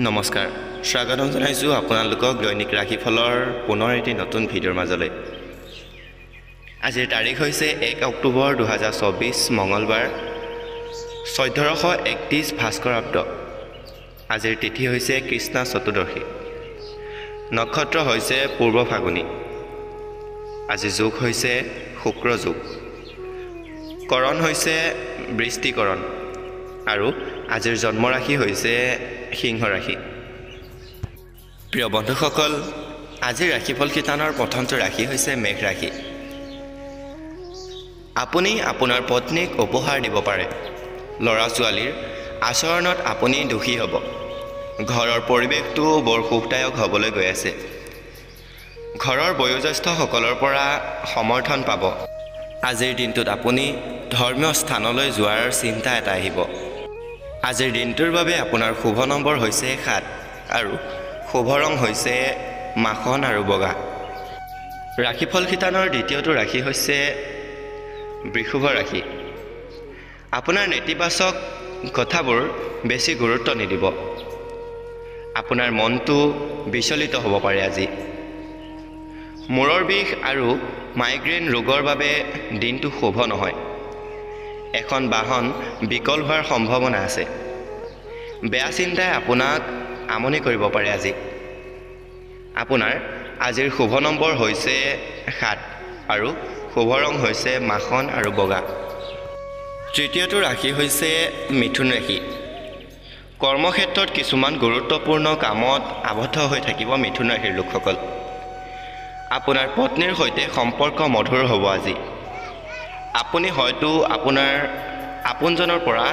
নমস্কাৰ স্বাগতম জনাইছোঁ আপোনালোকক দৈনিক ৰাশিফলৰ পুনৰ এটি নতুন ভিডিঅ'ৰ মাজলৈ। আজিৰ তাৰিখ হৈছে 1 অক্টোবৰ 2024 মঙলবাৰ 1431 ভাস্কৰাব্দ। আজিৰ তিথি হৈছে কৃষ্ণা চতুৰ্দশী, নক্ষত্ৰ হৈছে পূৰ্ব ফাগুনী। আজি যোগ হৈছে শুক্ৰ যোগ, কৰণ হৈছে বৃষ্টিকৰণ আৰু আজিৰ জন্ম ৰাশি হৈছে সিংহ ৰাশি। প্ৰিয় বন্ধুসকল, আজিৰ ৰাশিফল শিতানৰ প্ৰথমটো ৰাশি হৈছে মেঘ ৰাশি। আপুনি আপোনাৰ পত্নীক উপহাৰ দিব পাৰে। ল'ৰা ছোৱালীৰ আচৰণত আপুনি দুখী হ'ব। ঘৰৰ পৰিৱেশটো বৰ সুখদায়ক হ'বলৈ গৈ আছে। ঘৰৰ বয়োজ্যেষ্ঠসকলৰ পৰা সমৰ্থন পাব। আজিৰ দিনটোত আপুনি ধৰ্মীয় স্থানলৈ যোৱাৰ চিন্তা এটা আহিব। আজিৰ দিনটোৰ বাবে আপোনাৰ শুভ নম্বৰ হৈছে 7 আৰু শুভ ৰং হৈছে মাখন আৰু বগা। ৰাশিফল শিতানৰ দ্বিতীয়টো ৰাশি হৈছে বৃষভ ৰাশি। আপোনাৰ নেতিবাচক কথাবোৰ বেছি গুৰুত্ব নিদিব। আপোনাৰ মনটো বিচলিত হ'ব পাৰে। আজি মূৰৰ বিষ আৰু মাইগ্ৰেইন ৰোগৰ বাবে দিনটো শুভ নহয়। এখন বাহন বিকল হোৱাৰ সম্ভাৱনা আছে। বেয়া চিন্তাই আপোনাক আমনি কৰিব পাৰে। আজি আপোনাৰ আজিৰ শুভ নম্বৰ হৈছে 7 আৰু শুভ ৰং হৈছে মাখন আৰু বগা। তৃতীয়টো ৰাশি হৈছে মিথুন ৰাশি। কৰ্মক্ষেত্ৰত কিছুমান গুৰুত্বপূৰ্ণ কামত আবদ্ধ হৈ থাকিব মিথুন ৰাশিৰ লোকসকল। আপোনাৰ পত্নীৰ সৈতে সম্পৰ্ক মধুৰ হ'ব। আজি আপুনি হয়তো আপোনাৰ আপোনজনৰ পৰা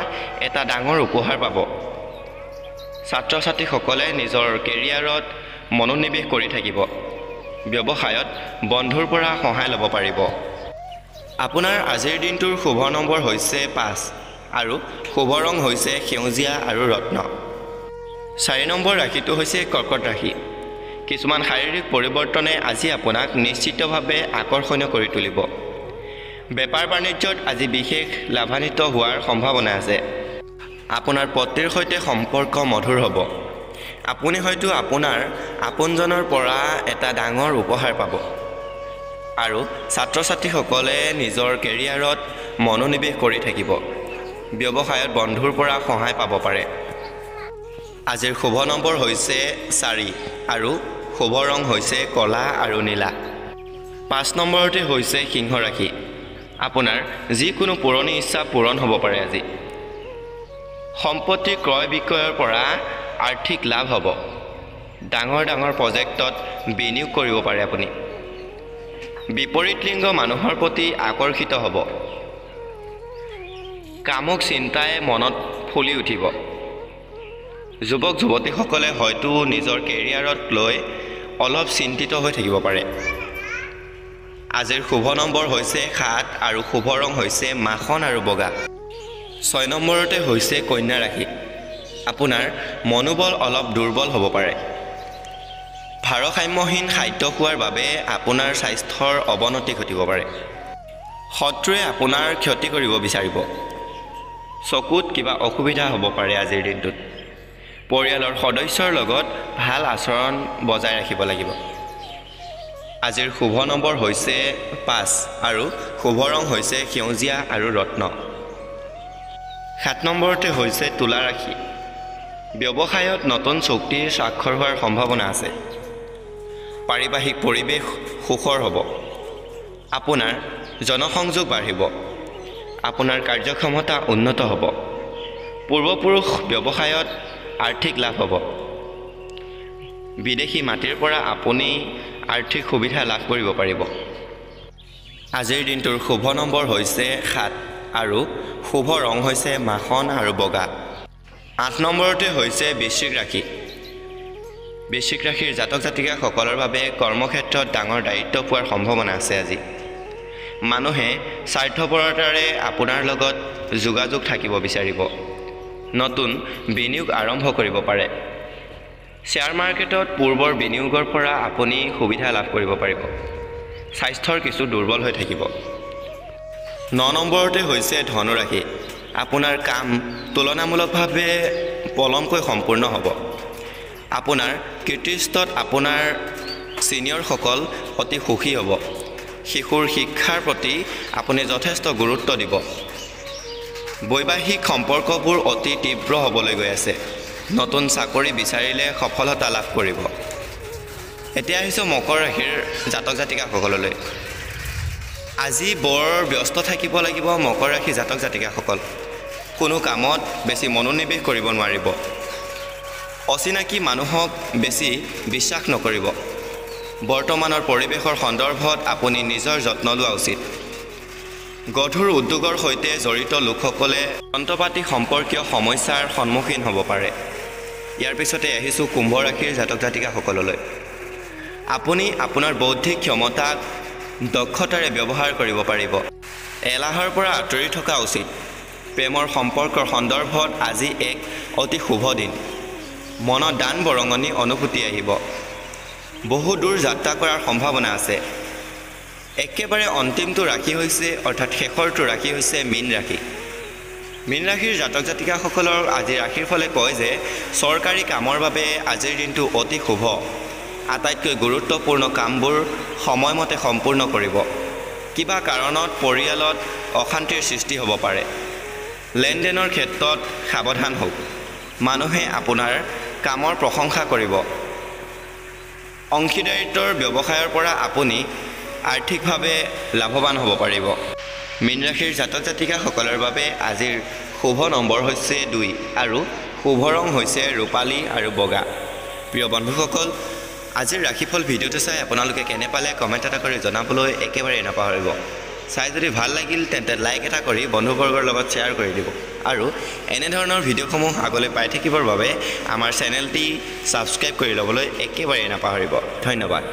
এটা ডাঙৰ উপহাৰ পাব। ছাত্ৰ ছাত্ৰীসকলে নিজৰ কেৰিয়াৰত মনোনিৱেশ কৰি থাকিব। ব্যৱসায়ত বন্ধুৰ পৰা সহায় ল'ব পাৰিব। আপোনাৰ আজিৰ দিনটোৰ শুভ নম্বৰ হৈছে 5 আৰু শুভ ৰং হৈছে সেউজীয়া আৰু ৰত্ন। 4 নম্বৰ ৰাশিটো হৈছে কৰ্কট ৰাশি। কিছুমান শাৰীৰিক পৰিৱৰ্তনে আজি আপোনাক নিশ্চিতভাৱে আকৰ্ষণীয় কৰি তুলিব। বেপাৰ বাণিজ্যত আজি বিশেষ লাভান্বিত হোৱাৰ সম্ভাৱনা আছে। আপোনাৰ পত্নীৰ সৈতে সম্পৰ্ক মধুৰ হ'ব। আপুনি হয়তো আপোনাৰ আপোনজনৰ পৰা এটা ডাঙৰ উপহাৰ পাব। আৰু ছাত্ৰ ছাত্ৰীসকলে নিজৰ কেৰিয়াৰত মনোনিৱেশ কৰি থাকিব। ব্যৱসায়ত বন্ধুৰ পৰা সহায় পাব পাৰে। আজিৰ শুভ নম্বৰ হৈছে 4 আৰু শুভ ৰং হৈছে ক'লা আৰু নীলা। 5 নম্বৰতে হৈছে সিংহ ৰাশি। আপোনাৰ যিকোনো পুৰণি ইচ্ছা পূৰণ হ'ব পাৰে। আজি সম্পত্তি ক্ৰয় বিক্ৰয়ৰ পৰা আৰ্থিক লাভ হ'ব। ডাঙৰ ডাঙৰ প্ৰজেক্টত বিনিয়োগ কৰিব পাৰে। আপুনি বিপৰীত লিংগ মানুহৰ প্ৰতি আকৰ্ষিত হ'ব। কামক চিন্তাই মনত ফুলি উঠিব। যুৱক যুৱতীসকলে হয়তো নিজৰ কেৰিয়াৰত লৈ অলপ চিন্তিত হৈ থাকিব পাৰে। আজিৰ শুভ নম্বৰ হৈছে 7 আৰু শুভ ৰং হৈছে মাখন আৰু বগা। 6 নম্বৰতে হৈছে কন্যা ৰাশি। আপোনাৰ মনোবল অলপ দুৰ্বল হ'ব পাৰে। ভাৰসাম্যহীন খাদ্য খোৱাৰ বাবে আপোনাৰ স্বাস্থ্যৰ অৱনতি ঘটিব পাৰে। শত্ৰুৱে আপোনাৰ ক্ষতি কৰিব বিচাৰিব। চকুত কিবা অসুবিধা হ'ব পাৰে। আজিৰ দিনটোত পৰিয়ালৰ সদস্যৰ লগত ভাল আচৰণ বজাই ৰাখিব লাগিব। আজিৰ শুভ নম্বৰ হৈছে 5 আৰু শুভ ৰং হৈছে সেউজীয়া আৰু ৰত্ন। 7 নম্বৰতে হৈছে তুলা ৰাশি। ব্যৱসায়ত নতুন চুক্তিৰ স্বাক্ষৰ হোৱাৰ সম্ভাৱনা আছে। পাৰিবাৰিক পৰিৱেশ সুখৰ হ'ব। আপোনাৰ জনসংযোগ বাঢ়িব। আপোনাৰ কাৰ্যক্ষমতা উন্নত হ'ব। পূৰ্বপুৰুষ ব্যৱসায়ত আৰ্থিক লাভ হ'ব। বিদেশী মাটিৰ পৰা আপুনি আৰ্থিক সুবিধা লাভ কৰিব পাৰিব। আজিৰ দিনটোৰ শুভ নম্বৰ হৈছে 7 আৰু শুভ ৰং হৈছে মাখন আৰু বগা। 8 নম্বৰতে হৈছে বৃশ্চিক ৰাশি। বৃশ্চিক ৰাশিৰ জাতক জাতিকাসকলৰ বাবে কৰ্মক্ষেত্ৰত ডাঙৰ দায়িত্ব পোৱাৰ সম্ভাৱনা আছে। আজি মানুহে স্বাৰ্থপৰতাৰে আপোনাৰ লগত যোগাযোগ থাকিব বিচাৰিব। নতুন বিনিয়োগ আৰম্ভ কৰিব পাৰে। শ্বেয়াৰ মাৰ্কেটত পূৰ্বৰ বিনিয়োগৰ পৰা আপুনি সুবিধা লাভ কৰিব পাৰিব। স্বাস্থ্যৰ কিছু দুৰ্বল হৈ থাকিব। 9 নম্বৰতে হৈছে ধনু ৰাশি। আপোনাৰ কাম তুলনামূলকভাৱে পলমকৈ সম্পূৰ্ণ হ'ব। আপোনাৰ কীৰ্তিস্তত আপোনাৰ ছিনিয়ৰসকল অতি সুখী হ'ব। শিশুৰ শিক্ষাৰ প্ৰতি আপুনি যথেষ্ট গুৰুত্ব দিব। বৈবাহিক সম্পৰ্কবোৰ অতি তীব্ৰ হ'বলৈ গৈ আছে। নতুন চাকৰি বিচাৰিলে সফলতা লাভ কৰিব। এতিয়া আহিছোঁ মকৰ ৰাশিৰ জাতক জাতিকাসকললৈ। আজি বৰ ব্যস্ত থাকিব লাগিব মকৰ ৰাশি জাতক জাতিকাসকল। কোনো কামত বেছি মনোনিৱেশ কৰিব নোৱাৰিব। অচিনাকি মানুহক বেছি বিশ্বাস নকৰিব। বৰ্তমানৰ পৰিৱেশৰ সন্দৰ্ভত আপুনি নিজৰ যত্ন লোৱা উচিত। গধুৰ উদ্যোগৰ সৈতে জড়িত লোকসকলে যন্ত্ৰপাতি সম্পৰ্কীয় সমস্যাৰ সন্মুখীন হ'ব পাৰে। ইয়াৰ পিছতে আহিছোঁ কুম্ভ ৰাশিৰ জাতক জাতিকাসকললৈ। আপুনি আপোনাৰ বৌদ্ধিক ক্ষমতাক দক্ষতাৰে ব্যৱহাৰ কৰিব পাৰিব। এলাহৰ পৰা আঁতৰি থকা উচিত। প্ৰেমৰ সম্পৰ্কৰ সন্দৰ্ভত আজি এক অতি শুভ দিন। মনত দান বৰঙণি অনুভূতি আহিব। বহু দূৰ যাত্ৰা কৰাৰ সম্ভাৱনা আছে। একেবাৰে অন্তিমটো ৰাশি হৈছে অৰ্থাৎ শেষৰটো ৰাশি হৈছে মীন ৰাশি। মীন ৰাশিৰ জাতক জাতিকাসকলৰ আজি ৰাশিৰ ফলে কয় যে চৰকাৰী কামৰ বাবে আজিৰ দিনটো অতি শুভ। আটাইতকৈ গুৰুত্বপূৰ্ণ কামবোৰ সময়মতে সম্পূৰ্ণ কৰিব। কিবা কাৰণত পৰিয়ালত অশান্তিৰ সৃষ্টি হ'ব পাৰে। লেনদেনৰ ক্ষেত্ৰত সাৱধান হওক। মানুহে আপোনাৰ কামৰ প্ৰশংসা কৰিব। অংশীদাৰিত্বৰ ব্যৱসায়ৰ পৰা আপুনি আৰ্থিকভাৱে লাভৱান হ'ব পাৰিব। মীন ৰাশিৰ জাতক জাতিকাসকলৰ বাবে আজিৰ শুভ নম্বৰ হৈছে 2 আৰু শুভ ৰং হৈছে ৰূপালী আৰু বগা। প্ৰিয় বন্ধুসকল, আজিৰ ৰাশিফল ভিডিঅ'টো চাই আপোনালোকে কেনে পালে কমেণ্ট এটা কৰি জনাবলৈ একেবাৰে নাপাহৰিব। চাই যদি ভাল লাগিল তেন্তে লাইক এটা কৰি বন্ধুবৰ্গৰ লগত শ্বেয়াৰ কৰি দিব আৰু এনেধৰণৰ ভিডিঅ'সমূহ আগলৈ পাই থাকিবৰ বাবে আমাৰ চেনেলটি ছাবস্ক্ৰাইব কৰি ল'বলৈ একেবাৰে নাপাহৰিব। ধন্যবাদ।